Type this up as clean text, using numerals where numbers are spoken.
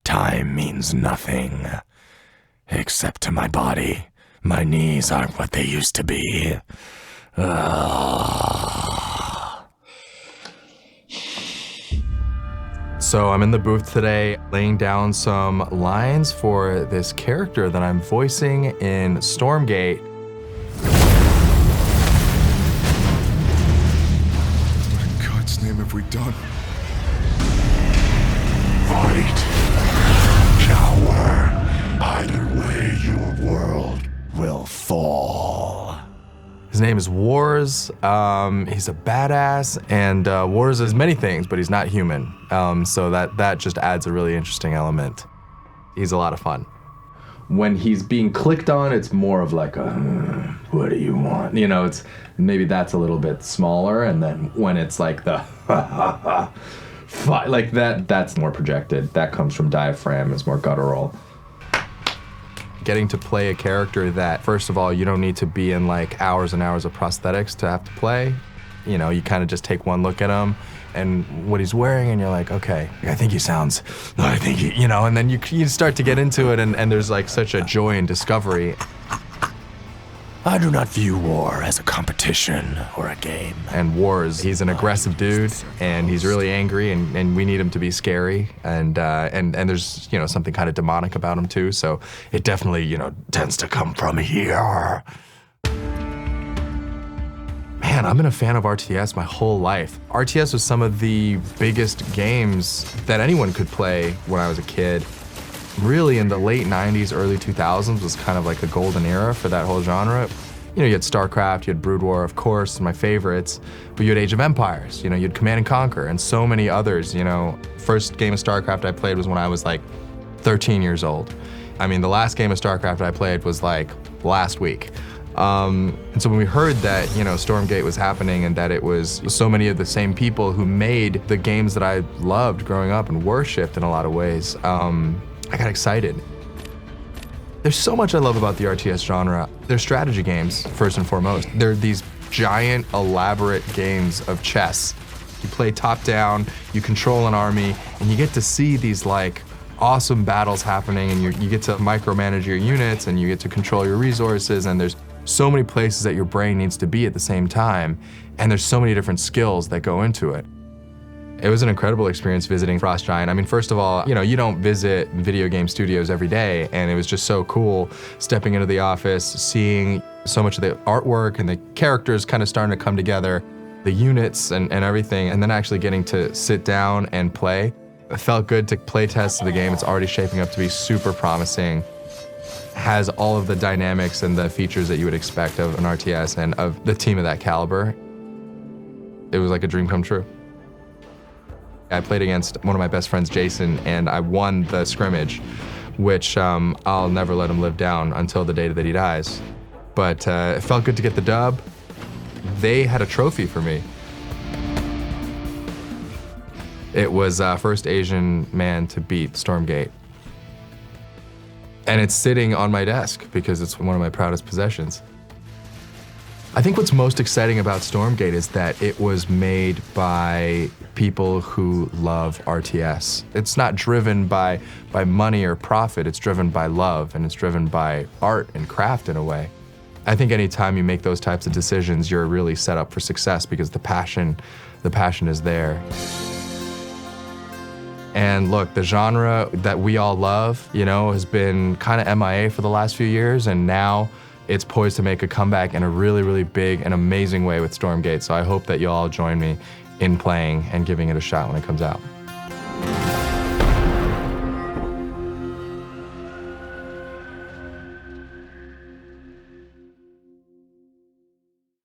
Time means nothing. Except to my body. My knees aren't what they used to be. So I'm in the booth today laying down some lines for this character that I'm voicing in Stormgate. What in God's name have we done? Fight. Cower. Either way, your world will fall. His name is Warz. He's a badass, and Warz is many things, but he's not human. So that just adds a really interesting element. He's a lot of fun. When he's being clicked on, it's more of like a, what do you want? You know, it's maybe that's a little bit smaller, and then when it's like the like that's more projected. That comes from diaphragm, it's more guttural. Getting to play a character that, first of all, you don't need to be in like hours and hours of prosthetics to have to play. You know, you kind of just take one look at him and what he's wearing, and you're like, okay, I think he sounds, I think he, you know, and then you start to get into it, and there's like such a joy in discovery. I do not view war as a competition or a game. And Warz, he's an aggressive dude, and he's really angry, and we need him to be scary, and there's, you know, something kind of demonic about him too, so it definitely, you know, tends to come from here. Man, I've been a fan of RTS my whole life. RTS was some of the biggest games that anyone could play when I was a kid. Really, in the late 90s, early 2000s was kind of like the golden era for that whole genre. You know, you had StarCraft, you had Brood War, of course, my favorites, but you had Age of Empires, you know, you had Command & Conquer, and so many others, you know. First game of StarCraft I played was when I was like 13 years old. I mean, the last game of StarCraft I played was like last week. And so when we heard that, you know, Stormgate was happening and that it was so many of the same people who made the games that I loved growing up and worshipped in a lot of ways, I got excited. There's so much I love about the RTS genre. They're strategy games, first and foremost. They're these giant, elaborate games of chess. You play top-down, you control an army, and you get to see these like awesome battles happening, and you get to micromanage your units, and you get to control your resources, and there's so many places that your brain needs to be at the same time, and there's so many different skills that go into it. It was an incredible experience visiting Frost Giant. I mean, first of all, you know, you don't visit video game studios every day, and it was just so cool stepping into the office, seeing so much of the artwork and the characters kind of starting to come together, the units and everything, and then actually getting to sit down and play. It felt good to play test the game. It's already shaping up to be super promising. Has all of the dynamics and the features that you would expect of an RTS and of the team of that caliber. It was like a dream come true. I played against one of my best friends, Jason, and I won the scrimmage, which I'll never let him live down until the day that he dies. But it felt good to get the dub. They had a trophy for me. It was first Asian man to beat Stormgate. And it's sitting on my desk because it's one of my proudest possessions. I think what's most exciting about Stormgate is that it was made by people who love RTS. It's not driven by money or profit, it's driven by love, and it's driven by art and craft in a way. I think anytime you make those types of decisions, you're really set up for success because the passion is there. And look, the genre that we all love, you know, has been kind of MIA for the last few years, and now it's poised to make a comeback in a really, really big and amazing way with Stormgate. So I hope that you'll all join me in playing and giving it a shot when it comes out.